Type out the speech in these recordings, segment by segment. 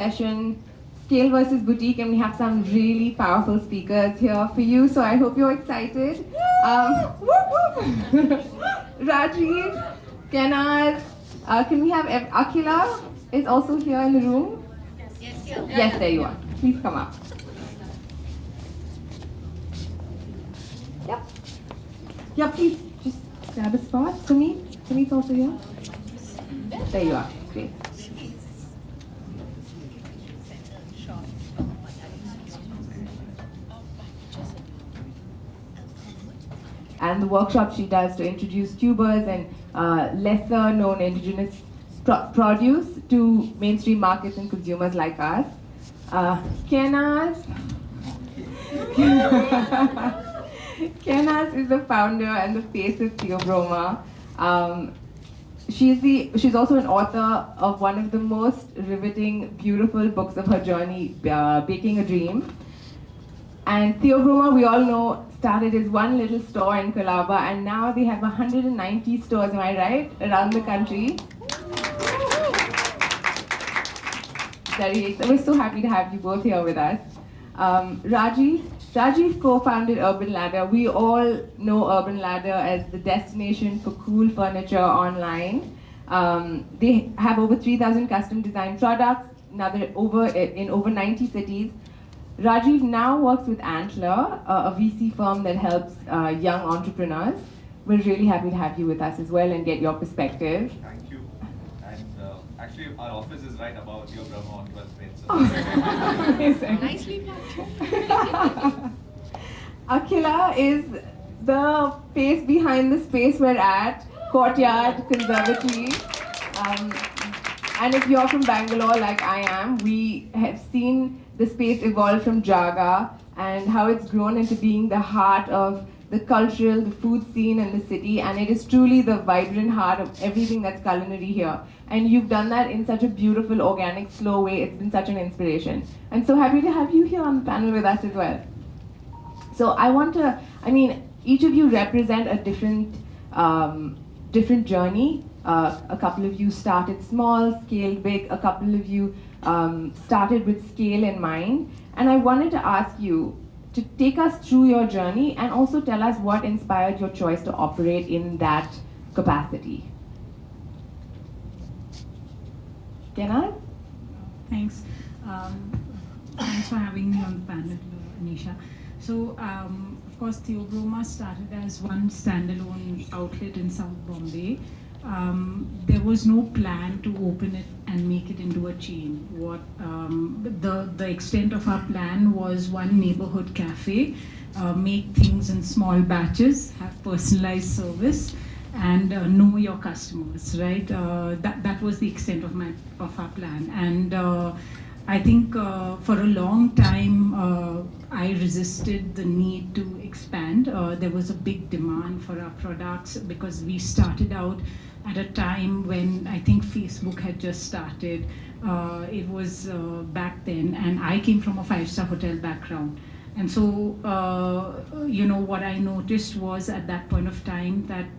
session, Scale versus Boutique, and we have some really powerful speakers here for you. So I hope you're excited. Rajiv, Kainaz, can we have Akhila is also here in the room? Yes, there you are. Please come up. Yep. Yeah, please just grab a spot. Sumeet's also here. There you are. Great. And the workshop she does to introduce tubers and lesser known indigenous produce to mainstream markets and consumers like us. Kainaz. Kainaz is the founder and the face of Theobroma. She's also an author of one of the most riveting, beautiful books of her journey, Baking a Dream. And Theobroma, we all know, started as one little store in Colaba, and now they have 190 stores, am I right, around the country. We're so happy to have you both here with us. Rajiv co-founded Urban Ladder. We all know Urban Ladder as the destination for cool furniture online. They have over 3,000 custom designed products, in over 90 cities. Rajiv now works with Antler, a VC firm that helps young entrepreneurs. We're really happy to have you with us as well and get your perspective. Thank you. And actually, our office is right above your Brahma on 12th Main. So. Oh, nicely planned. Akhila is the face behind the space we're at, Courtyard Conservatory. And if you're from Bangalore like I am, we have seen the space evolve from Jaga and how it's grown into being the heart of the cultural, the food scene in the city, and it is truly the vibrant heart of everything that's culinary here. And you've done that in such a beautiful, organic, slow way. It's been such an inspiration. I'm so happy to have you here on the panel with us as well. So each of you represent a different journey. A couple of you started small, scaled big. A couple of you started with scale in mind. And I wanted to ask you to take us through your journey and also tell us what inspired your choice to operate in that capacity. Kainaz? Thanks. Thanks for having me on the panel, Anisha. So, of course, Theobroma started as one standalone outlet in South Bombay. There was no plan to open it and make it into a chain. The extent of our plan was one neighborhood cafe, make things in small batches, have personalized service, and know your customers. Right? That was the extent of our plan. And I think for a long time I resisted the need to expand. There was a big demand for our products because we started out at a time when I think Facebook had just started. It was back then, and I came from a five-star hotel background. And so, what I noticed was at that point of time that,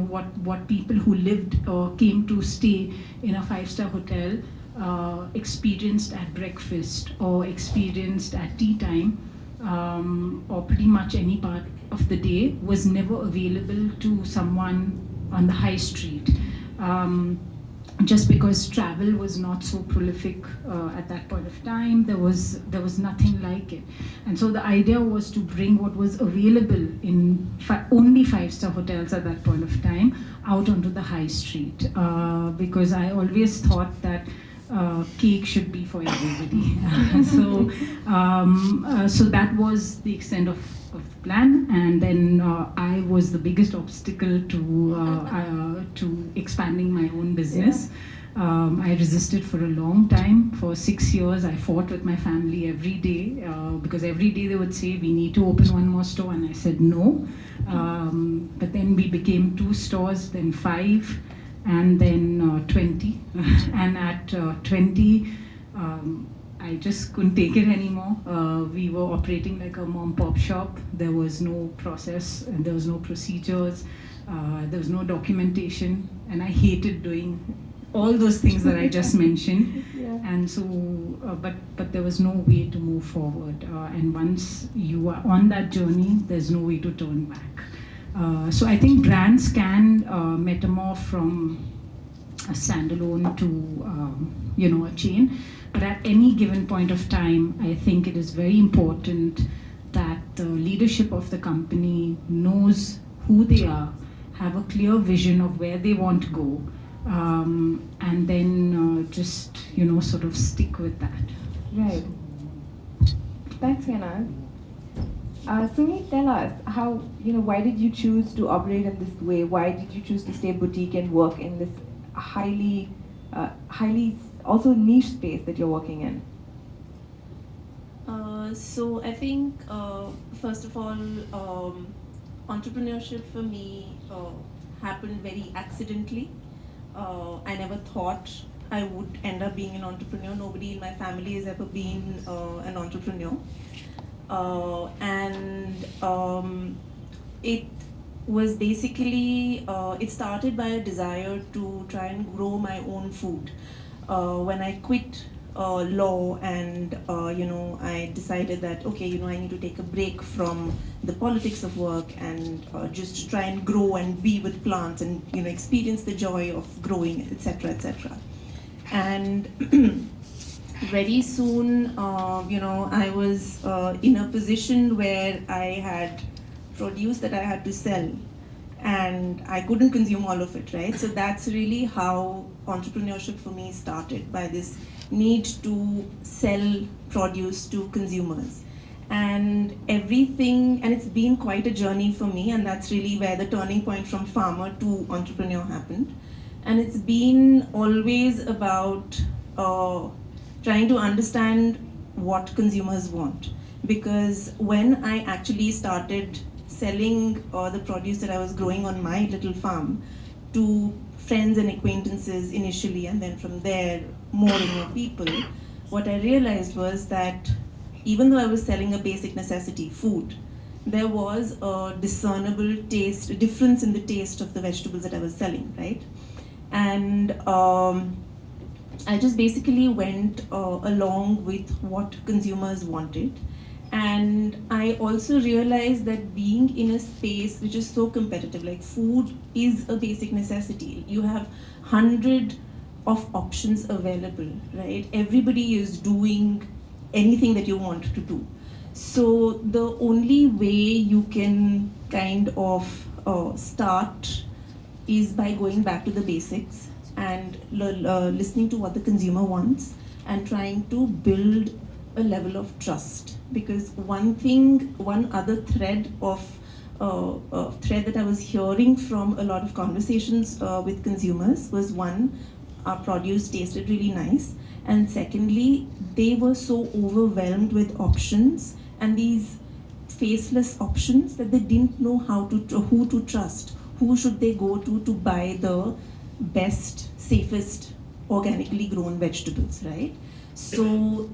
what people who lived or came to stay in a five-star hotel experienced at breakfast or experienced at tea time, or pretty much any part of the day was never available to someone on the high street, just because travel was not so prolific at that point of time. There was nothing like it, and so the idea was to bring what was available in only five-star hotels at that point of time out onto the high street, because I always thought that cake should be for everybody. So that was the extent of plan, and then I was the biggest obstacle to expanding my own business. I resisted for a long time. For 6 years, I fought with my family every day because every day they would say, we need to open one more store, and I said no. But then we became 2 stores, then 5, and then 20. And at 20, I just couldn't take it anymore. We were operating like a mom-pop shop. There was no process, and there was no procedures. There was no documentation, and I hated doing all those things that I just mentioned. Yeah. And so, but there was no way to move forward. And once you are on that journey, there's no way to turn back. So I think brands can metamorph from a standalone to a chain. But at any given point of time, I think it is very important that the leadership of the company knows who they are, have a clear vision of where they want to go, and then just sort of stick with that. Right. Thanks, Kainaz. Sumeet, tell us how, why did you choose to operate in this way? Why did you choose to stay boutique and work in this highly also niche space that you're working in? So I think, first of all, entrepreneurship for me happened very accidentally. I never thought I would end up being an entrepreneur. Nobody in my family has ever been an entrepreneur. It was basically, it started by a desire to try and grow my own food. When I quit law and I decided that okay, I need to take a break from the politics of work and just try and grow and be with plants and experience the joy of growing, etc., etc. And very soon, I was in a position where I had produce that I had to sell, and I couldn't consume all of it, right? So that's really how entrepreneurship for me started, by this need to sell produce to consumers. And it's been quite a journey for me, and that's really where the turning point from farmer to entrepreneur happened. And it's been always about trying to understand what consumers want. Because when I actually started selling the produce that I was growing on my little farm to friends and acquaintances initially, and then from there more and more people, what I realized was that even though I was selling a basic necessity, food, there was a discernible taste, a difference in the taste of the vegetables that I was selling, right? And I just basically went along with what consumers wanted. And I also realized that being in a space which is so competitive, like food is a basic necessity. You have 100 of options available, right? Everybody is doing anything that you want to do. So the only way you can kind of start is by going back to the basics and listening to what the consumer wants and trying to build a level of trust. Because one other thread that I was hearing from a lot of conversations with consumers was, one, our produce tasted really nice, and secondly, they were so overwhelmed with options and these faceless options that they didn't know who to trust. Who should they go to buy the best, safest, organically grown vegetables, right? So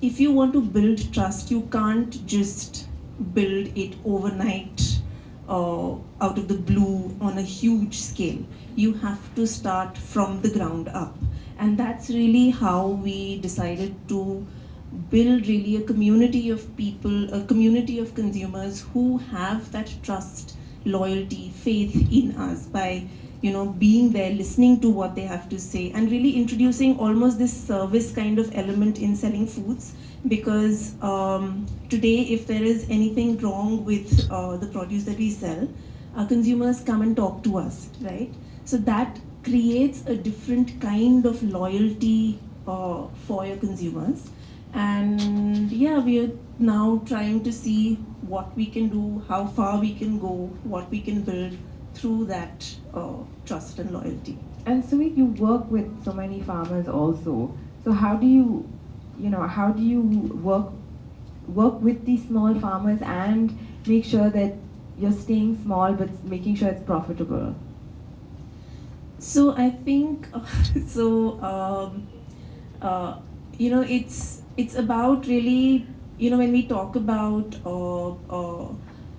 if you want to build trust, you can't just build it overnight out of the blue on a huge scale. You have to start from the ground up. And that's really how we decided to build really a community of people, a community of consumers who have that trust, loyalty, faith in us, by being there, listening to what they have to say, and really introducing almost this service kind of element in selling foods. Because today, if there is anything wrong with the produce that we sell, our consumers come and talk to us, right? So that creates a different kind of loyalty for your consumers. And yeah, we are now trying to see what we can do, how far we can go, what we can build through that trust and loyalty. And Sumit, you work with so many farmers also. So how do you work with these small farmers and make sure that you're staying small but making sure it's profitable? So I think it's about really, when we talk about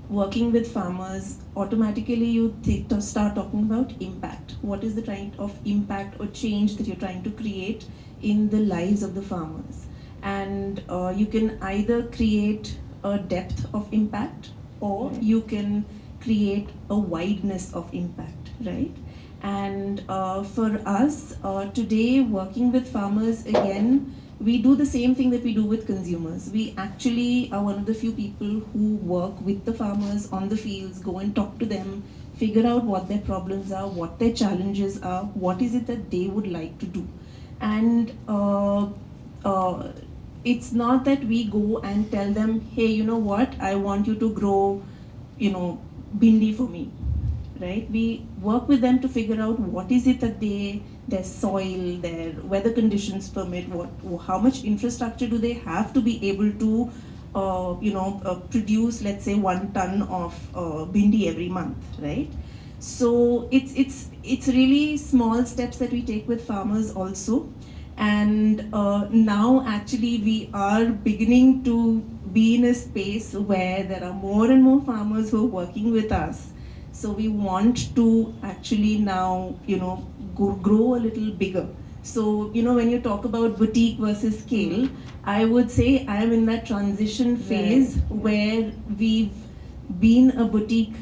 working with farmers, automatically you start talking about impact. What is the kind of impact or change that you're trying to create in the lives of the farmers? And you can either create a depth of impact, or you can create a wideness of impact, right? And for us, today, working with farmers, again, we do the same thing that we do with consumers. We actually are one of the few people who work with the farmers on the fields, go and talk to them, figure out what their problems are, what their challenges are, what is it that they would like to do. And it's not that we go and tell them, hey, you know what, I want you to grow, bindi for me, right? We work with them to figure out what is it that their soil, their weather conditions permit, how much infrastructure do they have to be able to, produce, let's say, 1 ton of bindi every month, right? So it's really small steps that we take with farmers also. And now actually we are beginning to be in a space where there are more and more farmers who are working with us. So we want to actually now, grow a little bigger. So, when you talk about boutique versus scale, I would say I am in that transition phase where we've been a boutique,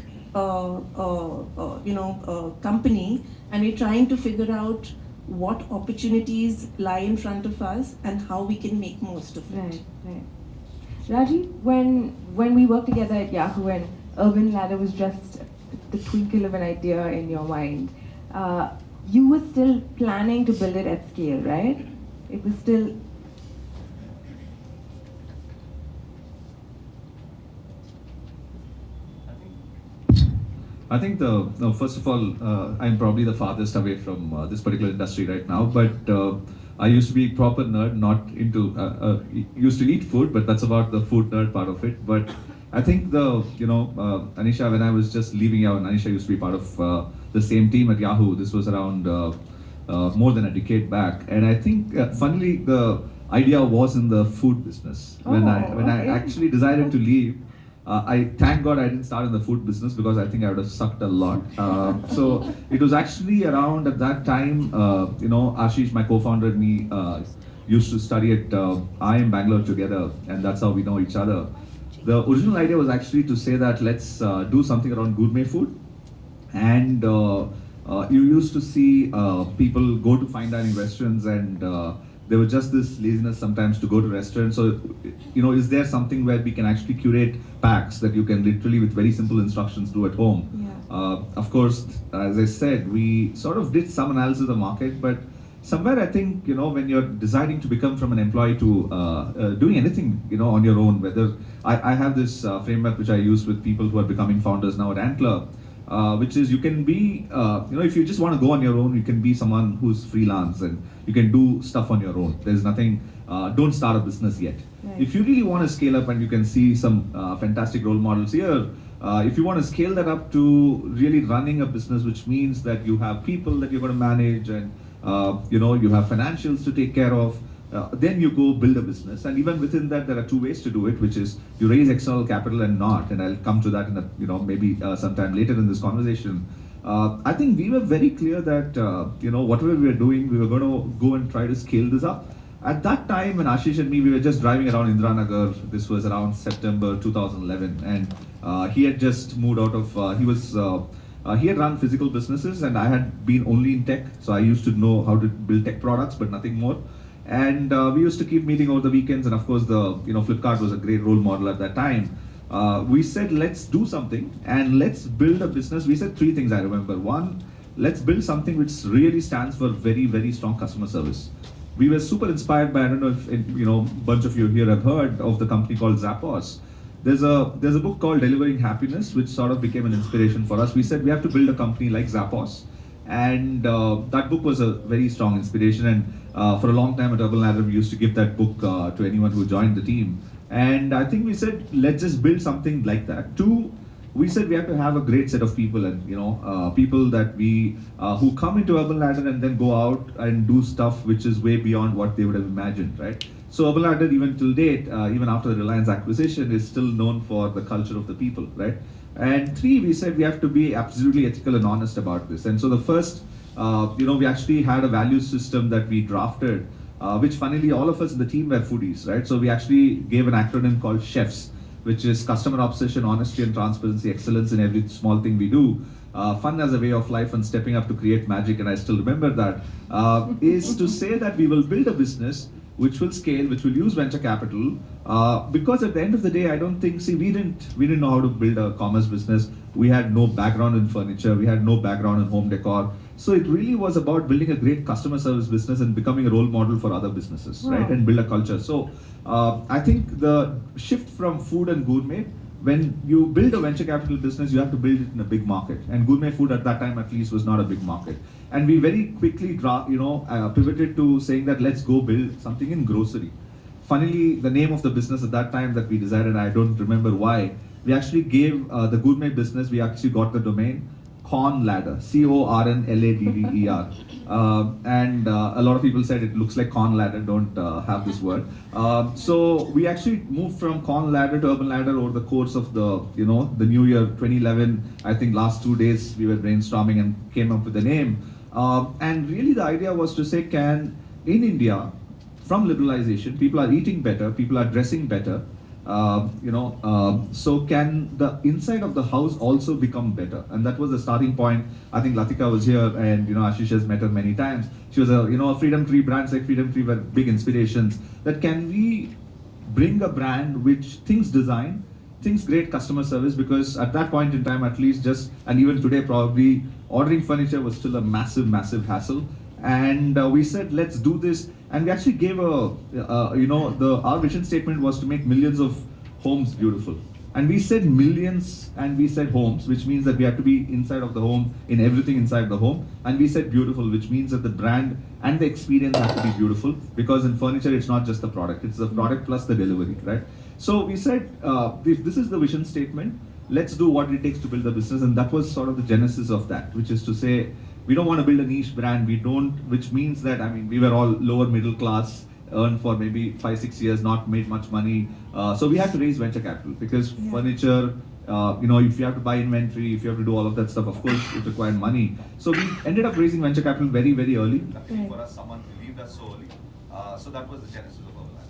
company, and we're trying to figure out what opportunities lie in front of us and how we can make most of it. Right. Rajiv, when we worked together at Yahoo and Urban Ladder was just the twinkle of an idea in your mind, you were still planning to build it at scale, right? It was still... I think first of all, I'm probably the farthest away from this particular industry right now, but I used to be a proper nerd, not into, used to eat food, but that's about the food nerd part of it. But I think Anisha, when I was just leaving Yahoo, and Anisha used to be part of the same team at Yahoo. This was around more than a decade back. And I think, funnily, the idea was in the food business. When I actually decided to leave, I thank God I didn't start in the food business, because I think I would have sucked a lot. So it was actually around at that time, Ashish, my co-founder, and me used to study at IIM Bangalore together, and that's how we know each other. The original idea was actually to say that let's do something around gourmet food. And you used to see people go to fine dining restaurants, and there was just this laziness sometimes to go to restaurants. So, is there something where we can actually curate packs that you can literally, with very simple instructions, do at home? Yeah. Of course, as I said, we sort of did some analysis of the market, but somewhere I think, when you're deciding to become from an employee to doing anything, on your own, whether I have this framework which I use with people who are becoming founders now at Antler, which is you can be, if you just want to go on your own, you can be someone who's freelance and you can do stuff on your own. There's nothing, don't start a business yet. Right. If you really want to scale up, and you can see some fantastic role models here, if you want to scale that up to really running a business, which means that you have people that you're going to manage, and you have financials to take care of, then you go build a business. And even within that, there are 2 ways to do it, which is you raise external capital and not. And I'll come to that in maybe sometime later in this conversation. I think we were very clear that whatever we were doing, we were going to go and try to scale this up. At that time, when Ashish and me, we were just driving around Indiranagar. This was around September 2011, and he had just moved out of. He had run physical businesses, and I had been only in tech, so I used to know how to build tech products, but nothing more. And we used to keep meeting over the weekends, and of course, Flipkart was a great role model at that time. We said, let's do something and let's build a business. We said 3 things I remember. 1, let's build something which really stands for very, very strong customer service. We were super inspired by, I don't know if a bunch of you here have heard of the company called Zappos. There's a book called Delivering Happiness, which sort of became an inspiration for us. We said we have to build a company like Zappos. And that book was a very strong inspiration. And for a long time at Urban Ladder, we used to give that book to anyone who joined the team. And I think we said, let's just build something like that. 2, we said we have to have a great set of people, and people that we who come into Urban Ladder and then go out and do stuff which is way beyond what they would have imagined, right? So Urban Ladder, even till date, even after the Reliance acquisition, is still known for the culture of the people, right? And three, we said we have to be absolutely ethical and honest about this. And so the first, we actually had a value system that we drafted, which funnily all of us in the team were foodies, right? So we actually gave an acronym called CHEFS, which is customer obsession, honesty and transparency, excellence in every small thing we do, fun as a way of life, and stepping up to create magic. And I still remember that, is to say that we will build a business which will scale, which will use venture capital, because at the end of the day, I don't think, we didn't know how to build a commerce business. We had no background in furniture, we had no background in home decor. So it really was about building a great customer service business and becoming a role model for other businesses, right? And build a culture. So I think the shift from food and gourmet, when you build a venture capital business, you have to build it in a big market. And gourmet food at that time, at least, was not a big market. And we very quickly pivoted to saying that let's go build something in grocery. Funnily, the name of the business at that time that we decided, I don't remember why, we actually gave the gourmet business, we actually got the domain Corn Ladder, CORNLADDER. And a lot of people said it looks like Corn Ladder, don't have this word. So we actually moved from Corn Ladder to Urban Ladder over the course of the new year 2011. I think last 2 days we were brainstorming and came up with the name. And really the idea was to say, in India, from liberalization, people are eating better, people are dressing better, so can the inside of the house also become better? And that was the starting point. I think Latika was here, and Ashish has met her many times. She was a Freedom Tree, brands like Freedom Tree were big inspirations. That can we bring a brand which thinks design, thinks great customer service, because at that point in time, at least, and even today probably, ordering furniture was still a massive hassle. And we said, let's do this. And we actually gave our vision statement was to make millions of homes beautiful. And we said millions and we said homes, which means that we have to be inside of the home, in everything inside the home. And we said beautiful, which means that the brand and the experience have to be beautiful, because in furniture, it's not just the product, it's the product plus the delivery, right? So we said, if this is the vision statement, let's do what it takes to build the business. And that was sort of the genesis of that, which is to say, we don't want to build a niche brand, which means that, we were all lower middle class, earned for maybe 5-6 years, not made much money. So we had to raise venture capital, because furniture, if you have to buy inventory, if you have to do all of that stuff, of course, it required money. So we ended up raising venture capital very, very early. Luckily for us, someone believed us so early. So that was the genesis of our life.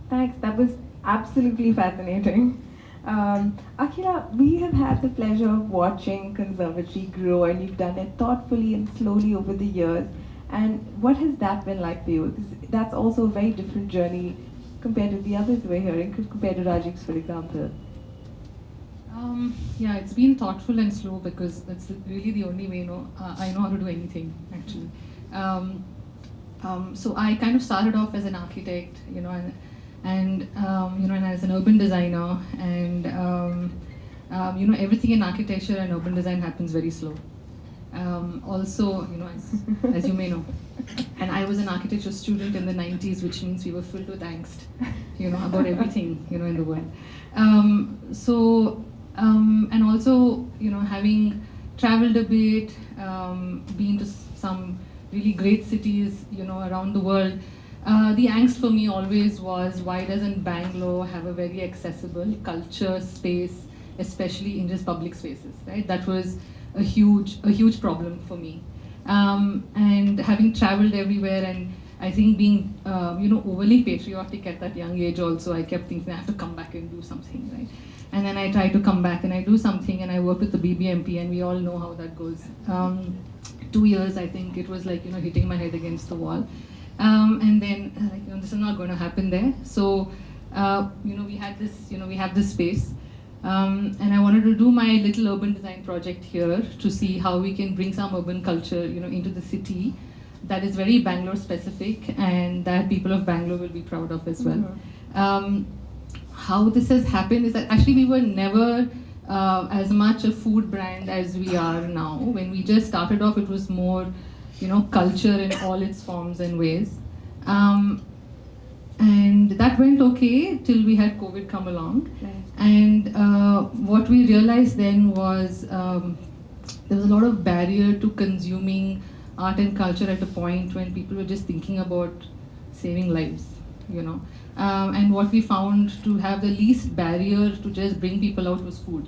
Thanks, that was absolutely fascinating. Akhila, we have had the pleasure of watching Conservatory grow, and you've done it thoughtfully and slowly over the years. And what has that been like for you? Because that's also a very different journey compared to the others we're hearing, compared to Rajiv's, for example. Yeah, it's been thoughtful and slow, because that's really the only way I know how to do anything, actually. So I kind of started off as an architect, and as an urban designer, and everything in architecture and urban design happens very slow. Also, as you may know, and I was an architecture student in the 90s, which means we were filled with angst, about everything, in the world. And also, having traveled a bit, been to some really great cities, around the world. The angst for me always was, why doesn't Bangalore have a very accessible culture space, especially in just public spaces, right? That was a huge problem for me. And having traveled everywhere, and I think being, overly patriotic at that young age also, I kept thinking I have to come back and do something, right? And then I tried to come back and I do something, and I worked with the BBMP, and we all know how that goes. 2 years, I think it was like, hitting my head against the wall. And then, this is not going to happen there. So, we have this space. And I wanted to do my little urban design project here to see how we can bring some urban culture, into the city that is very Bangalore specific, and that people of Bangalore will be proud of as well. How this has happened is that actually we were never as much a food brand as we are now. When we just started off, it was more, culture in all its forms and ways. And that went okay till we had COVID come along. Right. And what we realized then was there was a lot of barrier to consuming art and culture at a point when people were just thinking about saving lives, you know. And what we found to have the least barrier to just bring people out was food.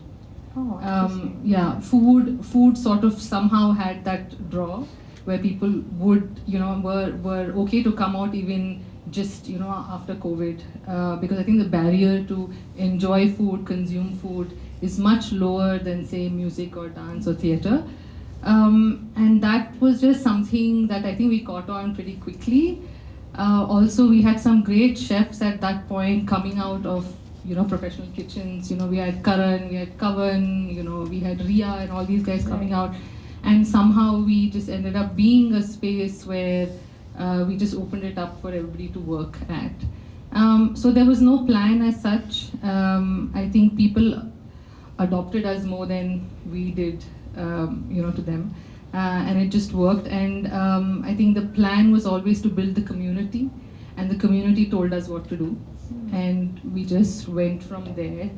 Oh, interesting. Yeah, food sort of somehow had that draw where people would, were okay to come out even just, after COVID, because I think the barrier to enjoy food, consume food is much lower than say music or dance or theatre. And that was just something that I think we caught on pretty quickly. Also, we had some great chefs at that point coming out of professional kitchens. We had Karan, we had Kavan, we had Ria and all these guys coming out. And somehow we just ended up being a space where we just opened it up for everybody to work at. So there was no plan as such. I think people adopted us more than we did, to them. And it just worked. And I think the plan was always to build the community, and the community told us what to do. And we just went from there.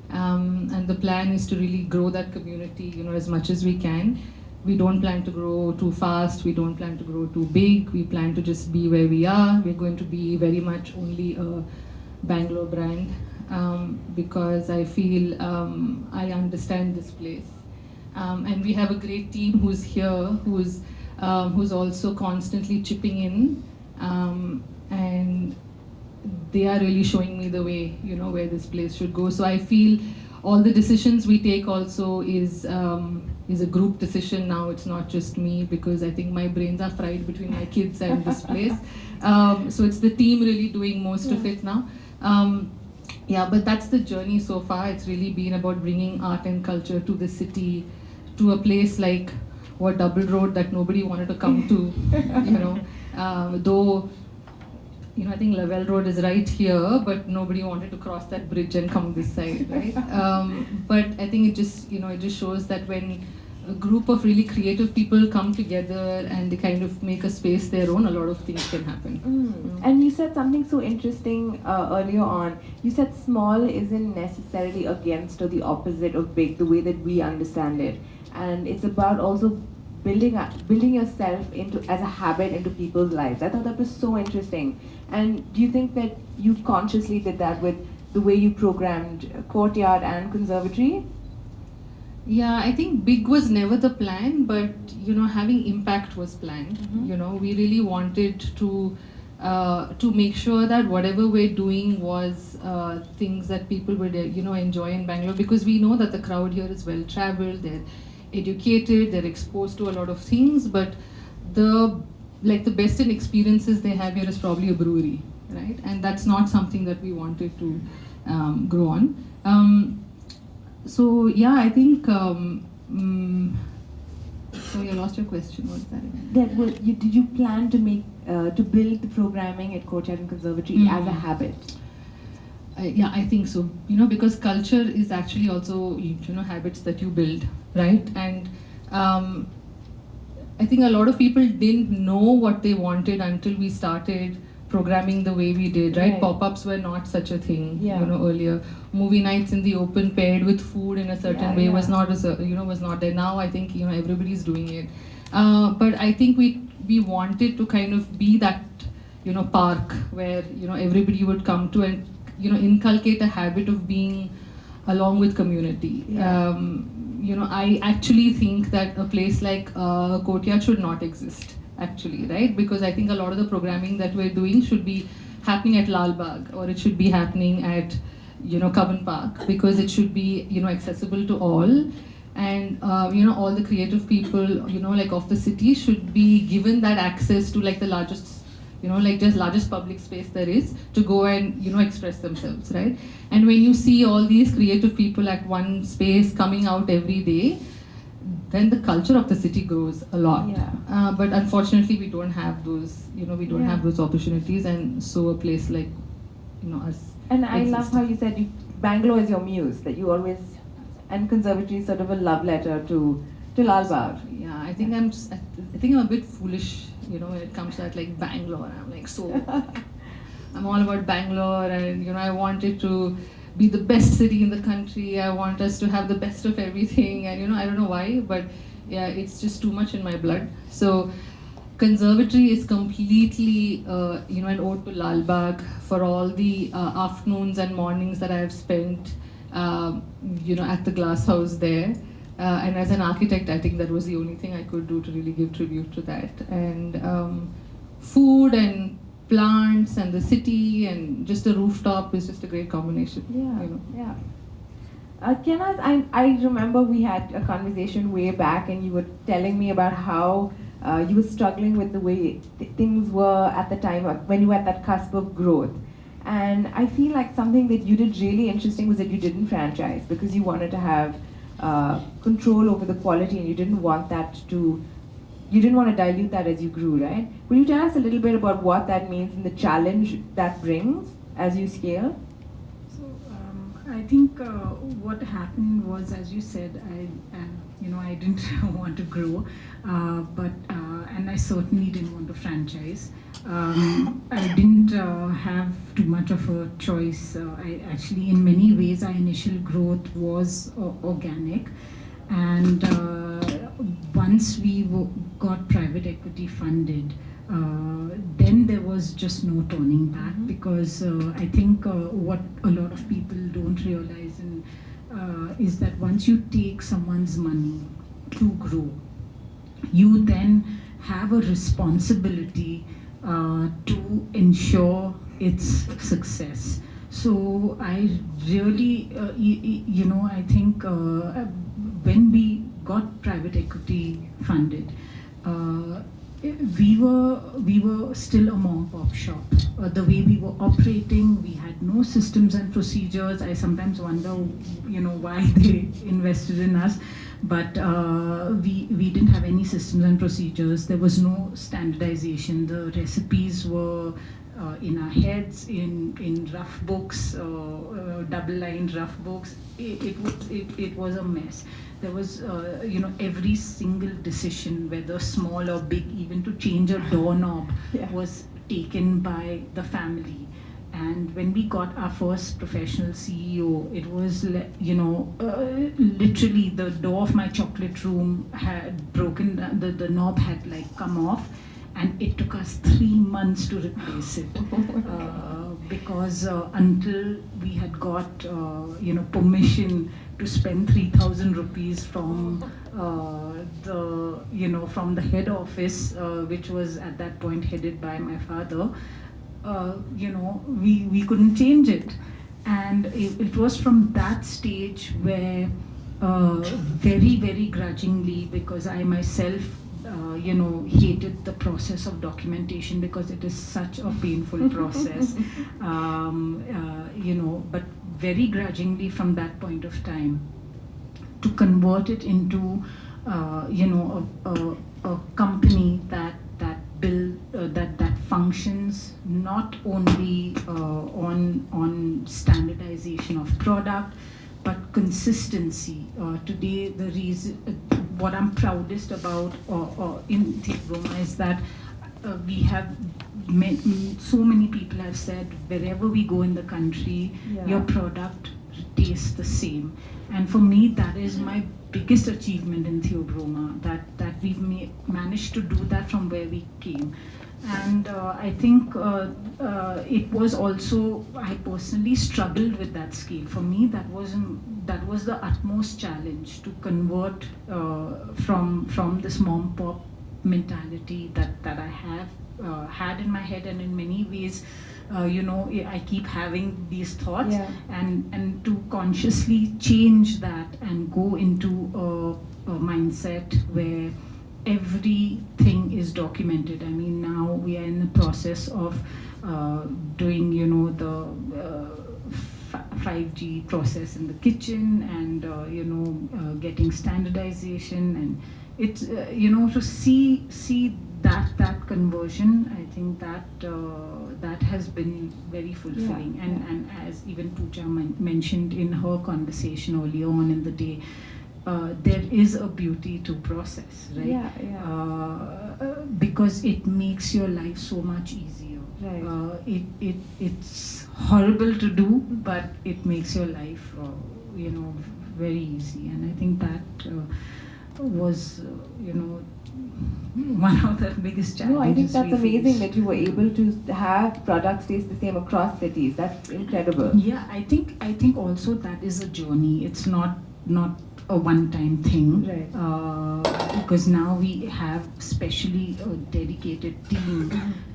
And the plan is to really grow that community, as much as we can. We don't plan to grow too fast. We don't plan to grow too big. We plan to just be where we are. We're going to be very much only a Bangalore brand, because I feel I understand this place. And we have a great team who's here, who's also constantly chipping in, and they are really showing me the way, where this place should go. So I feel all the decisions we take also is a group decision now. It's not just me, because I think my brains are fried between my kids and this place. So it's the team really doing most of it now. But that's the journey so far. It's really been about bringing art and culture to the city, to a place like Double Road that nobody wanted to come to, though. I think Lavelle Road is right here, but nobody wanted to cross that bridge and come this side, right? But I think it just shows that when a group of really creative people come together and they kind of make a space their own, a lot of things can happen. And you said something so interesting earlier on. You said small isn't necessarily against or the opposite of big, the way that we understand it. And it's about also building yourself into as a habit into people's lives. I thought that was so interesting. And do you think that you consciously did that with the way you programmed Courtyard and Conservatory? Yeah, I think big was never the plan, but having impact was planned. We really wanted to make sure that whatever we're doing was things that people would enjoy in Bangalore, because we know that the crowd here is well traveled, they're educated, they're exposed to a lot of things, but the best in experiences they have here is probably a brewery, right? And that's not something that we wanted to grow on. So yeah, I think. Sorry, I lost your question. What was that again? Did you plan to make to build the programming at Courtyard and Conservatory as a habit? Yeah, I think so. Because culture is actually also habits that you build, right? And I think a lot of people didn't know what they wanted until we started programming the way we did, right? Pop-ups were not such a thing, earlier. Movie nights in the open paired with food in a certain way was not was not there. Now I think everybody's doing it. But I think we wanted to kind of be that park where everybody would come to and inculcate a habit of being along with community. I actually think that a place like Courtyard should not exist, actually, right? Because I think a lot of the programming that we're doing should be happening at Lal Bagh, or it should be happening at Kavan Park, because it should be accessible to all. And all the creative people of the city should be given that access to the largest largest public space there is to go and express themselves, right? And when you see all these creative people at one space coming out every day, then the culture of the city grows a lot. But unfortunately we don't have those have those opportunities, and so a place like us. And I love how you said Bangalore is your muse, that you always, and Conservatory is sort of a love letter to Lal Bagh. Yeah, I think I'm a bit foolish, when it comes to that, Bangalore. I'm so I'm all about Bangalore, and I want it to be the best city in the country. I want us to have the best of everything, and I don't know why, but yeah, it's just too much in my blood. So Conservatory is completely, an ode to Lal Bagh for all the afternoons and mornings that I have spent, at the glass house there. And as an architect, I think that was the only thing I could do to really give tribute to that. And food and plants and the city and just a rooftop is just a great combination. Yeah. Kainaz, I remember we had a conversation way back, and you were telling me about how you were struggling with the way things were at the time when you were at that cusp of growth. And I feel like something that you did really interesting was that you didn't franchise because you wanted to have control over the quality, and you didn't want to dilute that as you grew, right? Will you tell us a little bit about what that means and the challenge that brings as you scale? So I think what happened was, as you said, I didn't want to grow, but and I certainly didn't want to franchise. I didn't have too much of a choice. I actually, in many ways, our initial growth was organic, and once we got private equity funded, then there was just no turning back, because I think what a lot of people don't realize is that once you take someone's money to grow, you then have a responsibility to ensure its success. So I really, I think when we got private equity funded, we were still a mom pop shop. The way we were operating, we had no systems and procedures. I sometimes wonder, why they invested in us. But we didn't have any systems and procedures. There was no standardization. The recipes were in our heads, in rough books, double-lined rough books. It was a mess. There was, every single decision, whether small or big, even to change a doorknob, was taken by the family. And when we got our first professional CEO, it was, literally the door of my chocolate room had broken, the knob had come off, and it took us 3 months to replace it. Because until we had got, permission to spend 3,000 rupees from from the head office, which was at that point headed by my father, we couldn't change it. And it was from that stage where very, very grudgingly, because I myself hated the process of documentation because it is such a painful process, but very grudgingly from that point of time, to convert it into a company that functions not only on standardization of product, but consistency. Today, the reason, what I'm proudest about in Theobroma is that we have so many people have said, wherever we go in the country, your product tastes the same. And for me, that is my biggest achievement in Theobroma, that we've managed to do that from where we came. And I think it was also, I personally struggled with that scale. For me, that was the utmost challenge, to convert from this mom pop mentality that I have had in my head, and in many ways, I keep having these thoughts, and to consciously change that and go into a mindset where everything is documented. I mean, now we are in the process of doing, the 5G process in the kitchen, and getting standardization, and it's to see that conversion. I think that has been very fulfilling. And as even Pooja mentioned in her conversation earlier on in the day, there is a beauty to process, right? Because it makes your life so much easier. Right. it's horrible to do, but it makes your life, very easy. And I think that was, one of the biggest challenges. No, I think that's we amazing faced. that you were able to have products taste the same across cities. That's incredible. Yeah, I think also that is a journey. It's not a one-time thing. Right. Because now we have specially a dedicated team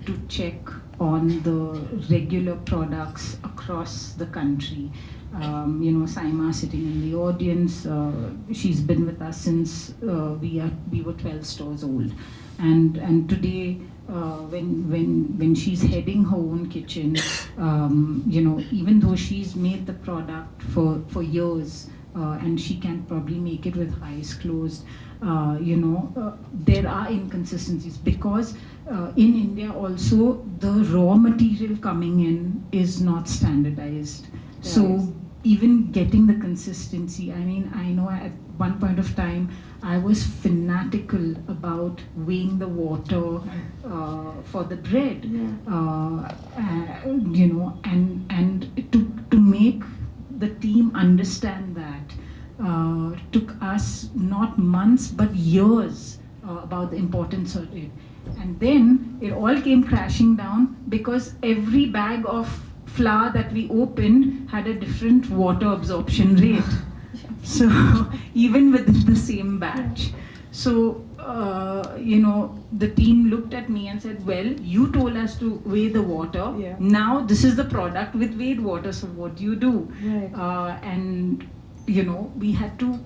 to check on the regular products across the country. Saima sitting in the audience, she's been with us since we were 12 stores old, and today when she's heading her own kitchen, even though she's made the product for years, and she can probably make it with eyes closed, there are inconsistencies because in India also the raw material coming in is not standardized. So even getting the consistency, I mean, I know at one point of time I was fanatical about weighing the water for the bread, and to make the team understand that took us not months but years about the importance of it. And then it all came crashing down because every bag of flour that we opened had a different water absorption rate. So even within the same batch. So, the team looked at me and said, well, you told us to weigh the water. Yeah. Now this is the product with weighed water. So what do you do? Right. And, we had to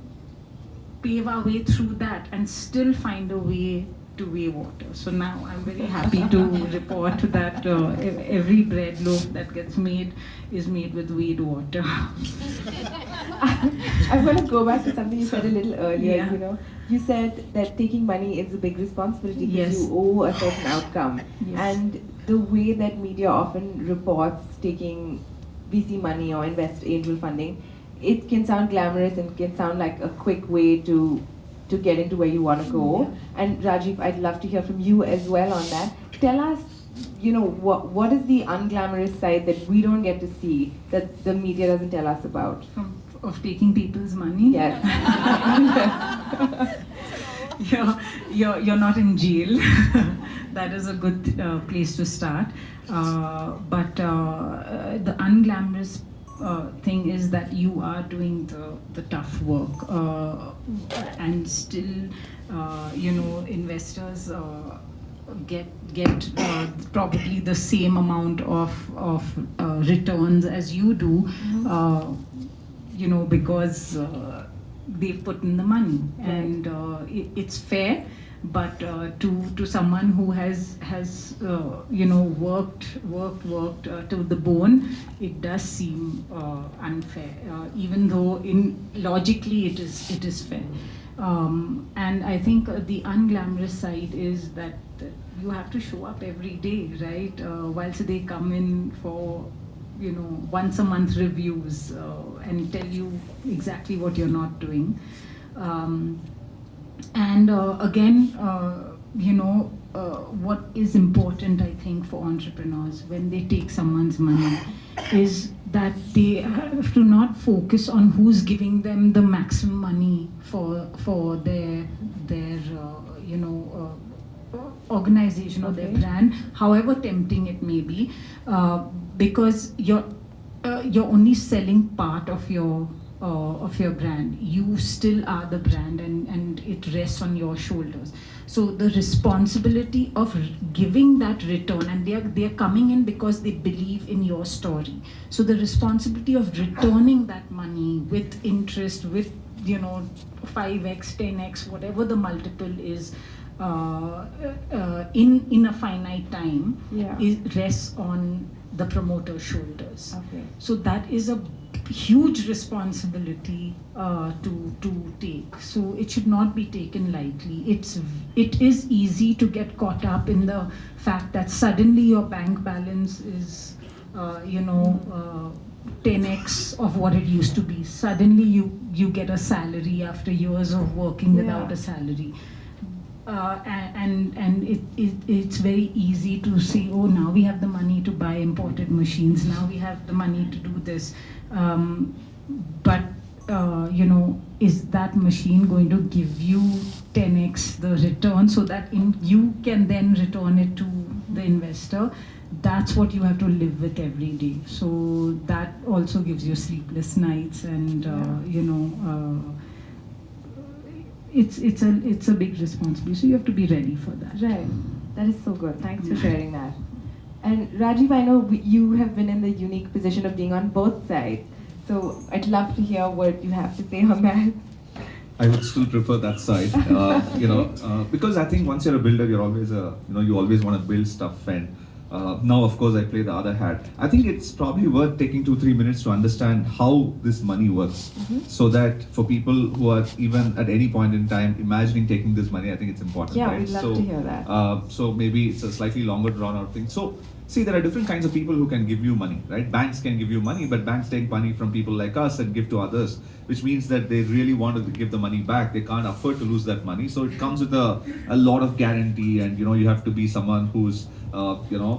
pave our way through that and still find a way to weigh water. So now I'm very happy to report that every bread loaf that gets made is made with weighed water. I'm going to go back to something you said a little earlier. Yeah. You said that taking money is a big responsibility because Yes. you owe a certain outcome. Yes. And the way that media often reports taking VC money or invest angel funding, it can sound glamorous and can sound like a quick way to get into where you want to go. Yeah. And Rajiv, I'd love to hear from you as well on that. Tell us, what is the unglamorous side that we don't get to see, that the media doesn't tell us about? Of taking people's money? Yes. You're not in jail. That is a good place to start. But the unglamorous thing is that you are doing the tough work, and still, investors get probably the same amount of returns as you do, because they've put in the money, and it's fair. But to someone who has worked to the bone, it does seem unfair, even though logically it is fair. And I think the unglamorous side is that you have to show up every day, right? Whilst they come in for once a month reviews and tell you exactly what you're not doing. And again, what is important, I think, for entrepreneurs when they take someone's money is that they have to not focus on who's giving them the maximum money for their organization or their brand, however tempting it may be, because you're only selling part of your brand. You still are the brand, and it rests on your shoulders. So the responsibility of giving that return, and they are coming in because they believe in your story. So the responsibility of returning that money with interest, with 5x, 10x, whatever the multiple is, in a finite time, rests on the promoter's shoulders. Okay. So that is a huge responsibility to take. So it should not be taken lightly. It is easy to get caught up in the fact that suddenly your bank balance is 10x of what it used to be. Suddenly you get a salary after years of working without a salary. It's very easy to say, oh, now we have the money to buy imported machines, now we have the money to do this, but is that machine going to give you 10x the return so that you can then return it to the investor? That's what you have to live with every day. So that also gives you sleepless nights, and it's a big responsibility. So you have to be ready for that. Right. That is so good. Thanks for sharing that. And Rajiv, I know you have been in the unique position of being on both sides. So I'd love to hear what you have to say on that. I would still prefer that side, because I think once you're a builder, you're always you always want to build stuff, and now of course I play the other hat. I think it's probably worth taking 2-3 minutes to understand how this money works, so that for people who are even at any point in time imagining taking this money, I think it's important. Yeah, right? we'd love to hear that. So maybe it's a slightly longer drawn out thing. So see, there are different kinds of people who can give you money, right? Banks can give you money, but banks take money from people like us and give to others, which means that they really want to give the money back. They can't afford to lose that money. So it comes with a lot of guarantee, and you have to be someone who's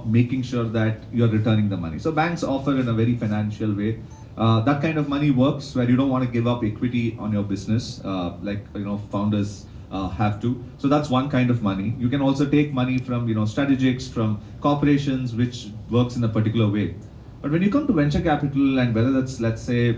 making sure that you're returning the money. So banks offer in a very financial way. That kind of money works where you don't want to give up equity on your business, like founders have to. So that's one kind of money. You can also take money from strategics, from corporations, which works in a particular way. But when you come to venture capital, and whether that's, let's say,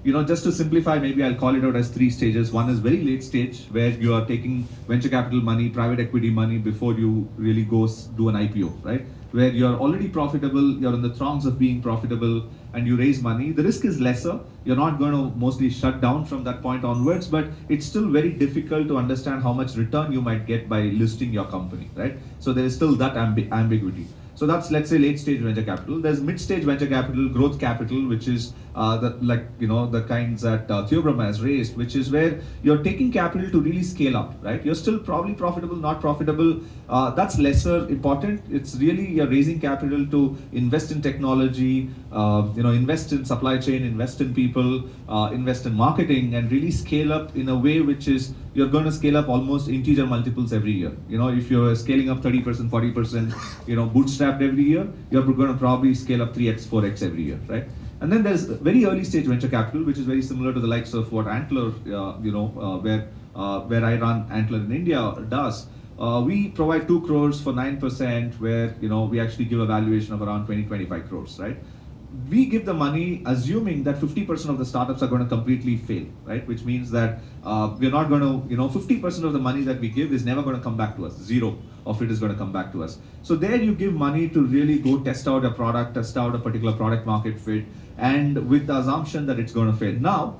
just to simplify, maybe I'll call it out as 3 stages. One is very late stage, where you are taking venture capital money, private equity money, before you really go do an IPO, right? Where you're already profitable, you're in the throngs of being profitable, and you raise money. The risk is lesser. You're not going to mostly shut down from that point onwards, but it's still very difficult to understand how much return you might get by listing your company, right? So there is still that ambiguity. So that's, let's say, late stage venture capital. There's mid stage venture capital, growth capital, which is the kinds that Theobroma has raised, which is where you're taking capital to really scale up, right? You're still probably profitable, not profitable. That's lesser important. It's really you're raising capital to invest in technology, invest in supply chain, invest in people, invest in marketing, and really scale up in a way which is you're going to scale up almost integer multiples every year. If you're scaling up 30%, 40%, bootstrapped every year, you're going to probably scale up 3x, 4x every year, right? And then there's very early stage venture capital, which is very similar to the likes of what Antler, where I run Antler in India, does. We provide 2 crores for 9%, where we actually give a valuation of around 20-25 crores, right? We give the money assuming that 50% of the startups are going to completely fail, right? Which means that we're not going to, 50% of the money that we give is never going to come back to us. 0 of it is going to come back to us. So there you give money to really go test out a product, test out a particular product market fit, and with the assumption that it's going to fail. Now,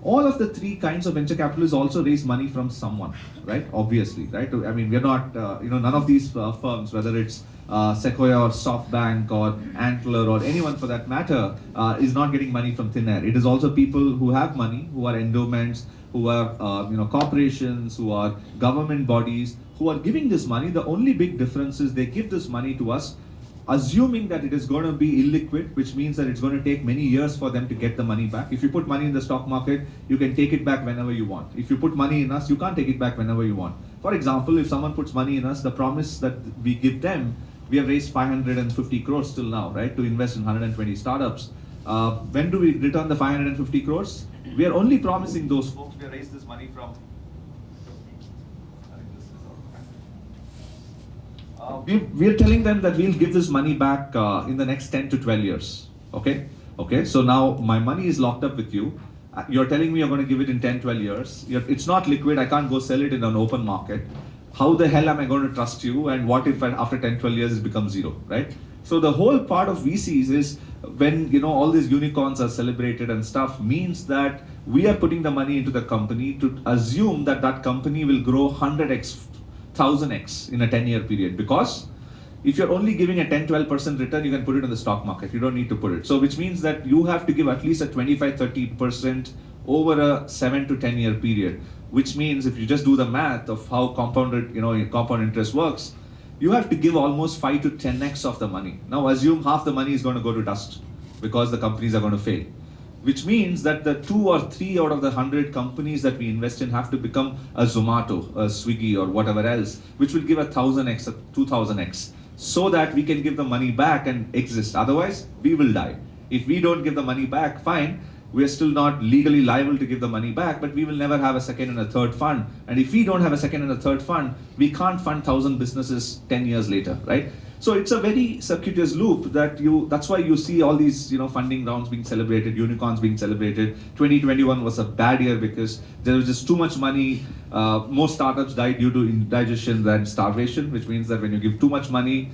all of the 3 kinds of venture capitalists also raise money from someone, right? Obviously, right? I mean, we're not, none of these firms, whether it's Sequoia or SoftBank or Antler or anyone for that matter, is not getting money from thin air. It is also people who have money, who are endowments, who are corporations, who are government bodies, who are giving this money. The only big difference is they give this money to us assuming that it is going to be illiquid, which means that it's going to take many years for them to get the money back. If you put money in the stock market, you can take it back whenever you want. If you put money in us, you can't take it back whenever you want. For example, if someone puts money in us, the promise that we give them, we have raised 550 crores till now, right, to invest in 120 startups. When do we return the 550 crores? We are only promising those folks we have raised this money from. We're telling them that we'll give this money back in the next 10 to 12 years. Okay. So now my money is locked up with you. You're telling me you're going to give it in 10, 12 years. It's not liquid. I can't go sell it in an open market. How the hell am I going to trust you? And what if after 10, 12 years it becomes 0, right? So the whole part of VCs is when all these unicorns are celebrated and stuff, means that we are putting the money into the company to assume that that company will grow 100x, 1000x in a 10-year period. Because if you're only giving a 10-12% return, you can put it in the stock market. You don't need to put it. So which means that you have to give at least a 25-30% over a 7 to 10 year period. Which means if you just do the math of how compound interest works, you have to give almost 5 to 10x of the money. Now assume half the money is going to go to dust because the companies are going to fail. which means that the 2 or 3 out of the 100 companies that we invest in have to become a Zomato, a Swiggy, or whatever else, which will give 1,000x, 2,000x, so that we can give the money back and exist. Otherwise, we will die. If we don't give the money back, fine, we are still not legally liable to give the money back, but we will never have a second and a third fund. And if we don't have a second and a third fund, we can't fund 1,000 businesses 10 years later, right? So it's a very circuitous loop that's why you see all these, funding rounds being celebrated, unicorns being celebrated. 2021 was a bad year because there was just too much money. Most startups died due to indigestion than starvation, which means that when you give too much money,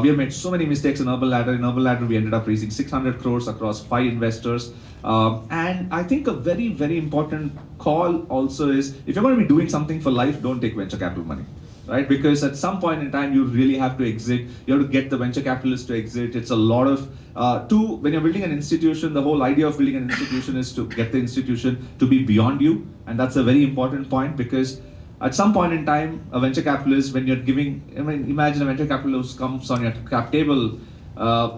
we have made so many mistakes in Urban Ladder. In Urban Ladder, we ended up raising 600 crores across 5 investors. And I think a very, very important call also is, if you're going to be doing something for life, don't take venture capital money, right? Because at some point in time, you really have to exit. You have to get the venture capitalists to exit. It's a lot of, when you're building an institution, the whole idea of building an institution is to get the institution to be beyond you. And that's a very important point, because at some point in time, a venture capitalist, when you're giving, imagine a venture capitalist comes on your cap table,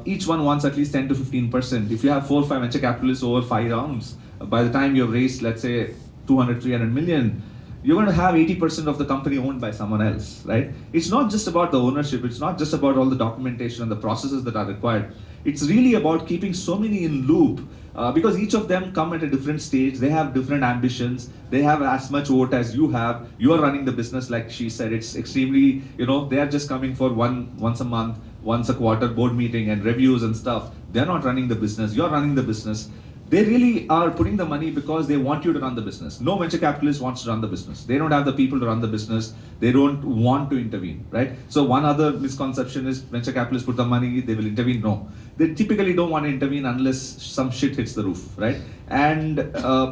each one wants at least 10 to 15%. If you have 4 or 5 venture capitalists over 5 rounds, by the time you've raised, let's say, 200, 300 million, you're going to have 80% of the company owned by someone else, right? It's not just about the ownership. It's not just about all the documentation and the processes that are required. It's really about keeping so many in loop, because each of them come at a different stage. They have different ambitions. They have as much vote as you have. You are running the business, like she said. It's extremely, they are just coming for once a month, once a quarter board meeting and reviews and stuff. They're not running the business. You're running the business. They really are putting the money because they want you to run the business. No venture capitalist wants to run the business. They don't have the people to run the business. They don't want to intervene, right? So one other misconception is venture capitalists put the money, they will intervene. No, they typically don't want to intervene unless some shit hits the roof, right? And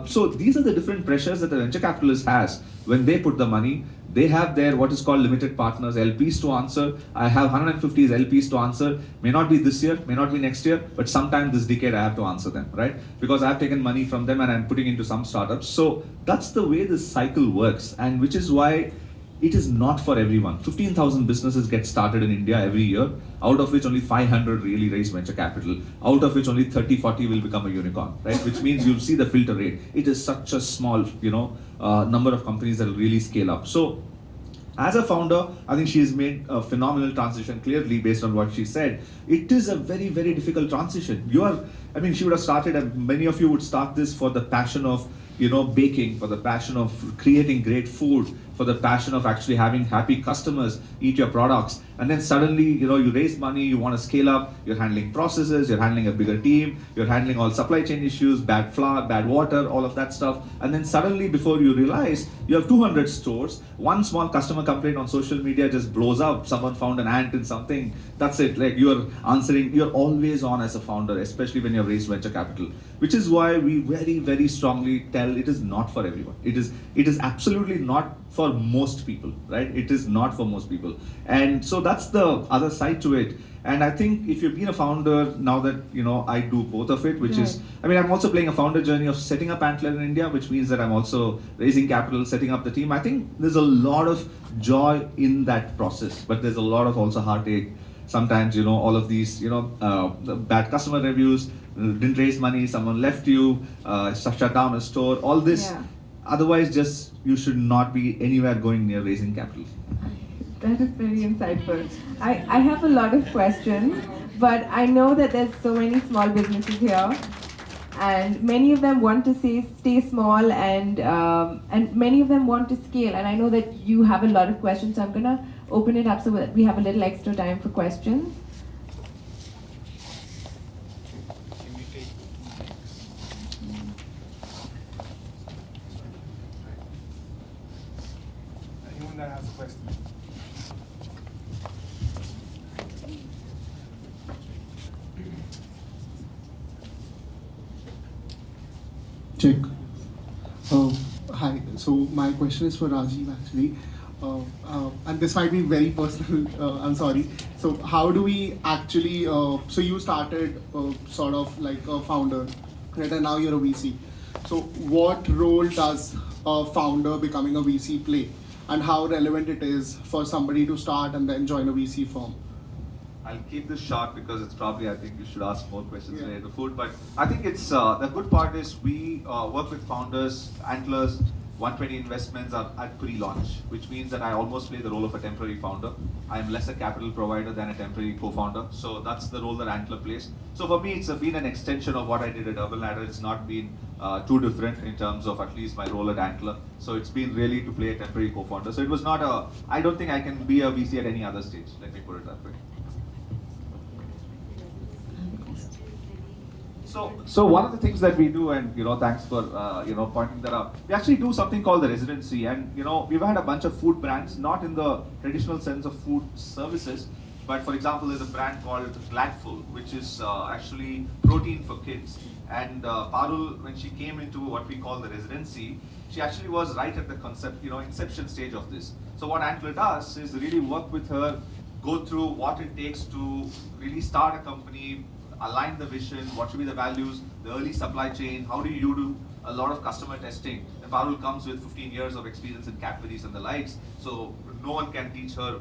so these are the different pressures that the venture capitalist has when they put the money. They have their what is called limited partners, LPs, to answer. I have 150 LPs to answer. May not be this year, may not be next year, but sometime this decade I have to answer them, right? Because I have taken money from them and I'm putting into some startups. So that's the way this cycle works, and which is why it is not for everyone. 15,000 businesses get started in India every year, out of which only 500 really raise venture capital, out of which only 30, 40 will become a unicorn, right? Which means you'll see the filter rate. It is such a small, number of companies that will really scale up. So as a founder, I think she has made a phenomenal transition, clearly based on what she said. It is a very, very difficult transition. She would have started, and many of you would start this for the passion of, baking, for the passion of creating great food, for the passion of actually having happy customers eat your products. And then suddenly, you raise money, you want to scale up, you're handling processes, you're handling a bigger team, you're handling all supply chain issues, bad flour, bad water, all of that stuff. And then suddenly, before you realize, you have 200 stores, one small customer complaint on social media just blows up, someone found an ant in something, that's it. Like, you're always on as a founder, especially when you've raised venture capital. Which is why we very, very strongly tell it is not for everyone. It is absolutely not for most people, right? It is not for most people. And so that's the other side to it. And I think if you've been a founder, now that, I do both of it, which is, I'm also playing a founder journey of setting up Antler in India, which means that I'm also raising capital, setting up the team. I think there's a lot of joy in that process, but there's a lot of also heartache. Sometimes, all of these, bad customer reviews, didn't raise money, someone left you, shut down a store, all this. Yeah. Otherwise, you should not be anywhere going near raising capital. That is very insightful. I have a lot of questions, but I know that there's so many small businesses here, and many of them want to stay small, and many of them want to scale. And I know that you have a lot of questions, so I'm gonna open it up so that we have a little extra time for questions. Anyone that has a question? Check. Hi. So my question is for Rajiv, actually. And this might be very personal, I'm sorry. So how do we actually, so you started sort of like a founder, right, and now you're a VC. So what role does a founder becoming a VC play, and how relevant it is for somebody to start and then join a VC firm? I'll keep this short because it's probably, I think you should ask more questions related to food. But I think it's the good part is we work with founders, Antlers, 120 investments are at pre-launch, which means that I almost play the role of a temporary founder. I am less a capital provider than a temporary co-founder. So that's the role that Antler plays. So for me, it's been an extension of what I did at Urban Ladder. It's not been too different in terms of at least my role at Antler. So it's been really to play a temporary co-founder. So it was not I don't think I can be a VC at any other stage. Let me put it that way. So one of the things that we do, and thanks for pointing that out. We actually do something called the residency, and we've had a bunch of food brands, not in the traditional sense of food services, but for example, there's a brand called Gladful, which is actually protein for kids. And Parul, when she came into what we call the residency, she actually was right at the concept, inception stage of this. So what Antler does is really work with her, go through what it takes to really start a company, align the vision, what should be the values, the early supply chain, how do you do a lot of customer testing. And Parul comes with 15 years of experience in Cadbury's and the likes, so no one can teach her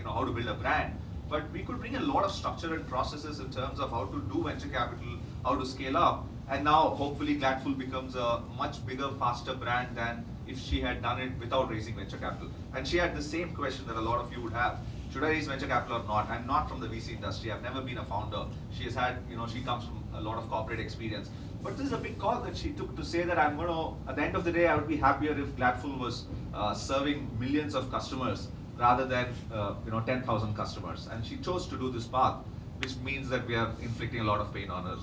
how to build a brand. But we could bring a lot of structure and processes in terms of how to do venture capital, how to scale up, and now hopefully Gladful becomes a much bigger, faster brand than if she had done it without raising venture capital. And she had the same question that a lot of you would have. Should I raise venture capital or not? I'm not from the VC industry. I've never been a founder. She has had, she comes from a lot of corporate experience. But this is a big call that she took to say that at the end of the day, I would be happier if Gladful was serving millions of customers rather than 10,000 customers. And she chose to do this path, which means that we are inflicting a lot of pain on her.